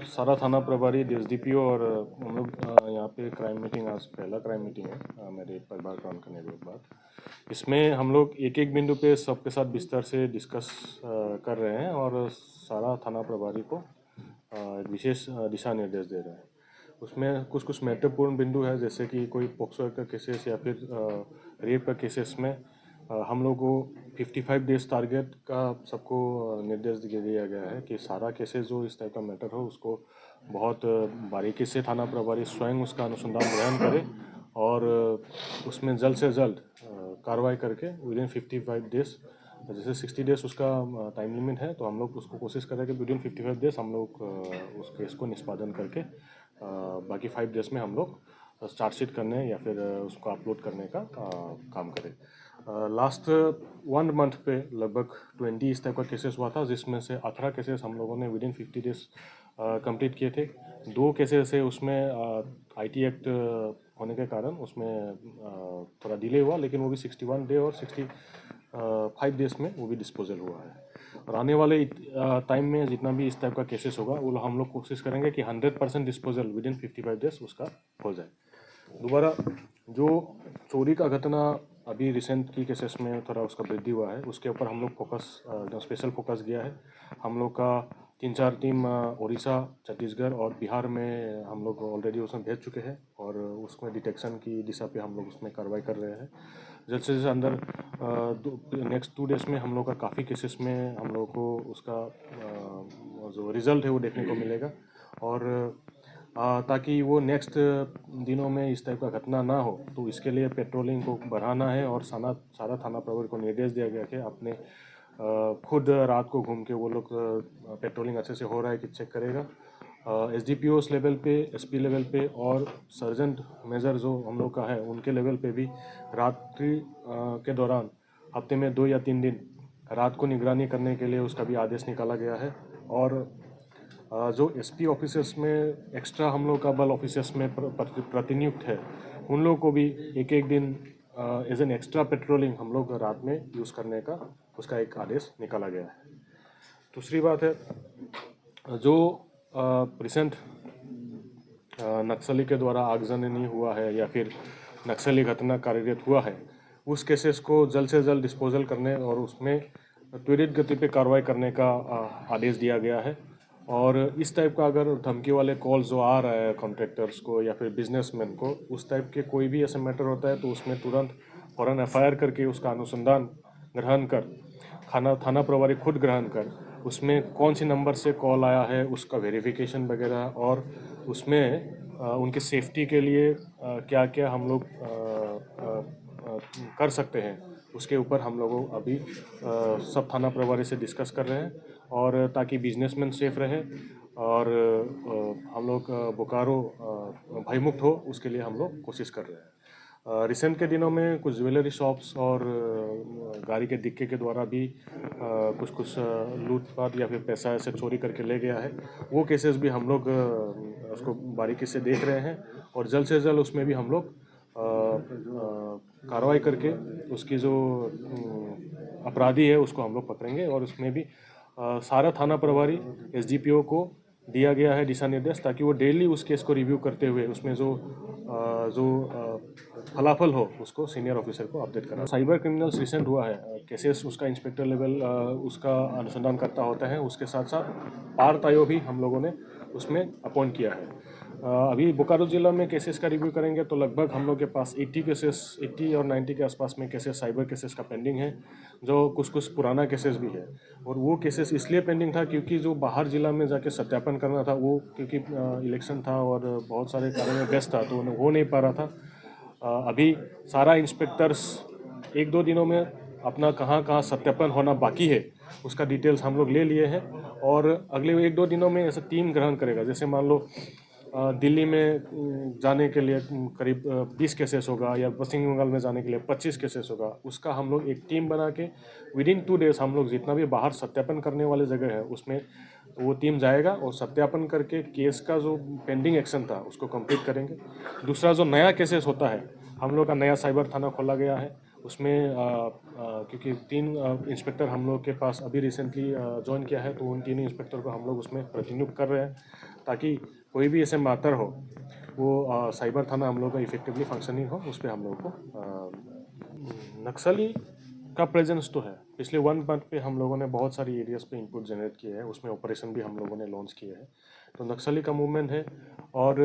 सारा थाना प्रभारी एसडीपीओ और हम लोग यहाँ पे क्राइम मीटिंग, आज पहला क्राइम मीटिंग है मेरे परिवार काम करने के बाद। इसमें हम लोग एक एक बिंदु पे सबके साथ विस्तार से डिस्कस कर रहे हैं और सारा थाना प्रभारी को एक विशेष दिशा निर्देश दे रहे हैं। उसमें कुछ कुछ महत्वपूर्ण बिंदु है, जैसे कि कोई पॉक्सो का केसेस या फिर रेप का केसेस में हम लोग को 55 डेज टारगेट का सबको निर्देश दिया गया है कि सारा केसेस जो इस टाइप का मैटर हो उसको बहुत बारीकी से थाना प्रभारी स्वयं उसका अनुसंधान ग्रहण करे और उसमें जल्द से जल्द कार्रवाई करके विदिन 55 डेज, जैसे 60 डेज उसका टाइम लिमिट है, तो हम लोग उसको कोशिश करें कि विदिन 55 डेज हम लोग उस केस को निष्पादन करके बाकी 5 डेज में हम लोग चार्जशीट करने या फिर उसको अपलोड करने का काम करें। लास्ट 1 मंथ पे लगभग 20 इस टाइप का केसेस हुआ था, जिसमें से 18 केसेस हम लोगों ने विदिन 50 डेज कंप्लीट किए थे। 2 केसेस है उसमें आईटी एक्ट होने के कारण उसमें थोड़ा डिले हुआ, लेकिन वो भी 61 डे और 65 डेज में वो भी डिस्पोजल हुआ है। और आने वाले टाइम में जितना भी इस टाइप का केसेस होगा वो हम लोग कोशिश करेंगे कि 100% डिस्पोजल विदिन 55 डेज उसका हो जाए। दोबारा जो चोरी का घटना अभी रिसेंट की केसेस में थोड़ा उसका वृद्धि हुआ है, उसके ऊपर हम लोग फोकस स्पेशल फोकस गया है। हम लोग का 3-4 टीम उड़ीसा, छत्तीसगढ़ और बिहार में हम लोग ऑलरेडी उसमें भेज चुके हैं और उसमें डिटेक्शन की दिशा पे हम लोग उसमें कार्रवाई कर रहे हैं। जल्द से जल्द अंदर नेक्स्ट 2 डेज में हम लोग का काफ़ी केसेस में हम लोग को उसका जो रिज़ल्ट है वो देखने को मिलेगा और ताकि वो नेक्स्ट दिनों में इस टाइप का घटना ना हो, तो इसके लिए पेट्रोलिंग को बढ़ाना है और सारा थाना प्रभारी को निर्देश दिया गया कि अपने खुद रात को घूम के वो लोग पेट्रोलिंग अच्छे से हो रहा है कि चेक करेगा। एसडीपीओस लेवल पे, एसपी लेवल पे और सर्जेंट मेजर जो हम लोग का है उनके लेवल पे भी रात्रि के दौरान हफ्ते में 2 या 3 दिन रात को निगरानी करने के लिए उसका भी आदेश निकाला गया है। और जो एसपी ऑफिसर्स में एक्स्ट्रा हम लोग का बल ऑफिसर्स में प्रतिनियुक्त है, उन लोगों को भी एक एक दिन एज एन एक्स्ट्रा पेट्रोलिंग हम लोग रात में यूज़ करने का उसका एक आदेश निकाला गया है। दूसरी बात है, जो रिसेंट नक्सली के द्वारा आगजनी हुआ है या फिर नक्सली घटना कार्यरत हुआ है, उस केसेस को जल्द से जल्द डिस्पोजल करने और उसमें त्वरित गति पे कार्रवाई करने का आदेश दिया गया है। और इस टाइप का अगर धमकी वाले कॉल जो आ रहा है कॉन्ट्रैक्टर्स को या फिर बिजनेसमैन को, उस टाइप के कोई भी ऐसा मैटर होता है तो उसमें तुरंत फ़ौरन एफआईआर करके उसका अनुसंधान ग्रहण कर थाना प्रभारी खुद ग्रहण कर उसमें कौन सी नंबर से कॉल आया है उसका वेरिफिकेशन वगैरह और उसमें उनके सेफ्टी के लिए क्या क्या हम लोग कर सकते हैं, उसके ऊपर हम लोगों अभी सब थाना प्रभारी से डिस्कस कर रहे हैं और ताकि बिजनेसमैन सेफ रहे और हम लोग बोकारो भयमुक्त हो, उसके लिए हम लोग कोशिश कर रहे हैं। रिसेंट के दिनों में कुछ ज्वेलरी शॉप्स और गाड़ी के डिक्के के द्वारा भी कुछ लूटपाट या फिर पैसा ऐसे चोरी करके ले गया है, वो केसेस भी हम लोग उसको बारीकी से देख रहे हैं और जल्द से जल्द उसमें भी हम लोग कार्रवाई करके उसकी जो अपराधी है उसको हम लोग पकड़ेंगे। और उसमें भी सारा थाना प्रभारी एसडीपीओ को दिया गया है दिशा निर्देश, ताकि वो डेली उस केस को रिव्यू करते हुए उसमें जो फलाफल हो उसको सीनियर ऑफिसर को अपडेट करना। साइबर क्रिमिनल्स रिसेंट हुआ है केसेस, उसका इंस्पेक्टर लेवल उसका अनुसंधान करता होता है, उसके साथ साथ पार्थ आयोग भी हम लोगों ने उसमें अपॉइंट किया है। अभी बोकारो जिला में केसेस का रिव्यू करेंगे तो लगभग हम लोग के पास 80 केसेस, 80 और 90 के आसपास में केसेस साइबर केसेस का पेंडिंग है, जो कुछ पुराना केसेस भी है। और वो केसेस इसलिए पेंडिंग था क्योंकि जो बाहर जिला में जाके सत्यापन करना था वो क्योंकि इलेक्शन था और बहुत सारे कार्यों में व्यस्त था तो हो नहीं पा रहा था। अभी सारा इंस्पेक्टर्स 1-2 दिनों में अपना कहाँ कहाँ सत्यापन होना बाकी है उसका डिटेल्स हम लोग ले लिए हैं और अगले 1-2 दिनों में ऐसा टीम ग्रहण करेगा। जैसे मान लो दिल्ली में जाने के लिए करीब 20 केसेस होगा या पश्चिम बंगाल में जाने के लिए 25 केसेस होगा, उसका हम लोग एक टीम बना के विदिन 2 डेज हम लोग जितना भी बाहर सत्यापन करने वाले जगह है उसमें वो टीम जाएगा और सत्यापन करके केस का जो पेंडिंग एक्शन था उसको कंप्लीट करेंगे। दूसरा जो नया केसेस होता है, हम लोग का नया साइबर थाना खोला गया है उसमें क्योंकि 3 इंस्पेक्टर हम लोग के पास अभी रिसेंटली ज्वाइन किया है, तो उन 3 इंस्पेक्टर को हम लोग उसमें प्रतिनियुक्त कर रहे हैं, ताकि कोई भी ऐसे मैटर हो वो साइबर थाना हम लोग का इफेक्टिवली फंक्शनिंग हो, उस पर हम लोग को नक्सली का प्रेजेंस तो है। पिछले 1 मंथ पे हम लोगों ने बहुत सारी एरियाज पे इनपुट जनरेट किए हैं, उसमें ऑपरेशन भी हम लोगों ने लॉन्च किए हैं। तो नक्सली का मूवमेंट है, और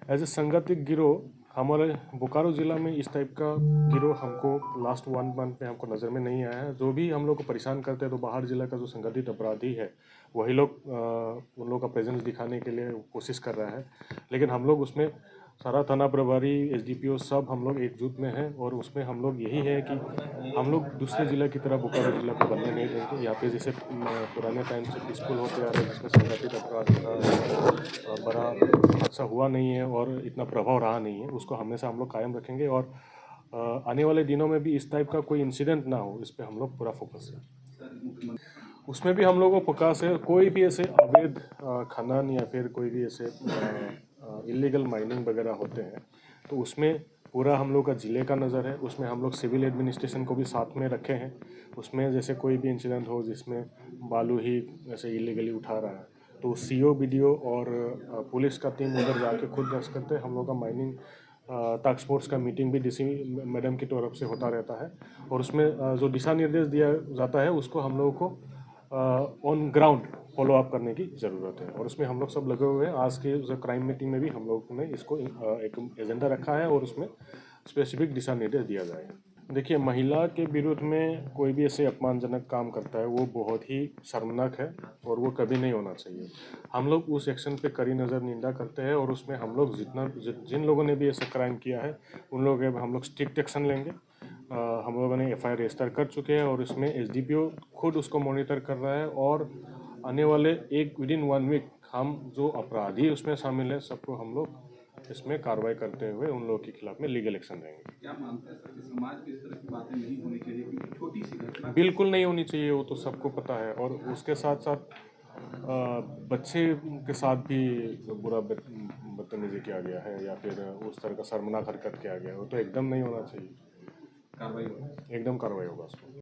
एज ए संगठित गिरोह हमारे बोकारो ज़िला में इस टाइप का गिरोह हमको लास्ट 1 मंथ में हमको नज़र में नहीं आया है। जो भी हम लोग को परेशान करते हैं, तो बाहर ज़िला का जो संगठित अपराधी है वही लोग उन लोगों का प्रेजेंस दिखाने के लिए कोशिश कर रहा है, लेकिन हम लोग उसमें सारा थाना प्रभारी, एसडीपीओ सब हम लोग एकजुट में हैं, और उसमें हम लोग यही है कि हम लोग दूसरे ज़िले की तरह बोकारो ज़िला को बनने नहीं देंगे। यहाँ पे जैसे पुराने टाइम से पीसफुल होते आ रहे हैं, जिसमें संगठित अपराध का बड़ा हादसा हुआ नहीं है और इतना प्रभाव रहा नहीं है, उसको हमेशा हम लोग कायम रखेंगे। और आने वाले दिनों में भी इस टाइप का कोई इंसिडेंट ना हो, इस पर हम लोग पूरा फोकस है। उसमें भी हम लोगों को फोकस है, कोई भी ऐसे अवैध खनन या फिर कोई भी ऐसे इलीगल माइनिंग वगैरह होते हैं, तो उसमें पूरा हम लोग का ज़िले का नज़र है। उसमें हम लोग सिविल एडमिनिस्ट्रेशन को भी साथ में रखे हैं। उसमें जैसे कोई भी इंसिडेंट हो जिसमें बालू ही ऐसे इलीगली उठा रहा है, तो सीओ, बीडीओ और पुलिस का टीम उधर जाके खुद दर्ज करते हैं। हम लोग का माइनिंग टास्क फोर्स का मीटिंग भी डीसी मैडम की तरफ से होता रहता है, और उसमें जो दिशा निर्देश दिया जाता है उसको हम लोगों को ऑन ग्राउंड फॉलो अप करने की ज़रूरत है। और उसमें हम लोग सब लगे हुए हैं। आज के जो क्राइम मीटिंग में भी हम लोगों ने इसको एक एजेंडा रखा है, और उसमें स्पेसिफिक दिशा निर्देश दिया जाएगा। देखिए, महिला के विरुद्ध में कोई भी ऐसे अपमानजनक काम करता है, वो बहुत ही शर्मनाक है, और वो कभी नहीं होना चाहिए। हम लोग उस एक्शन पे कड़ी नज़र निंदा करते हैं, और उसमें हम लोग जिन लोगों ने भी ऐसा क्राइम किया है उन लोगों पे हम लोग स्ट्रिक्ट एक्शन लेंगे। हम लोगों ने एफआईआर रजिस्टर कर चुके हैं, और इसमें एसडीपीओ खुद उसको मॉनिटर कर रहा है, और आने वाले विदिन 1 वीक हम जो अपराधी उसमें शामिल है सबको हम लोग इसमें कार्रवाई करते हुए उन लोगों के खिलाफ में लीगल एक्शन लेंगे। क्या मानते हैं सर कि समाज में इस तरह की बातें नहीं होनी चाहिए, क्योंकि छोटी सी घटना बिल्कुल नहीं होनी चाहिए, वो तो सबको पता है। और उसके साथ साथ बच्चे के साथ भी बुरा बदतमीजी किया गया है, या फिर उस तरह का शर्मनाक हरकत किया गया है, वो तो एकदम नहीं होना चाहिए। कार्रवाई हो? एकदम कार्रवाई होगा उसको।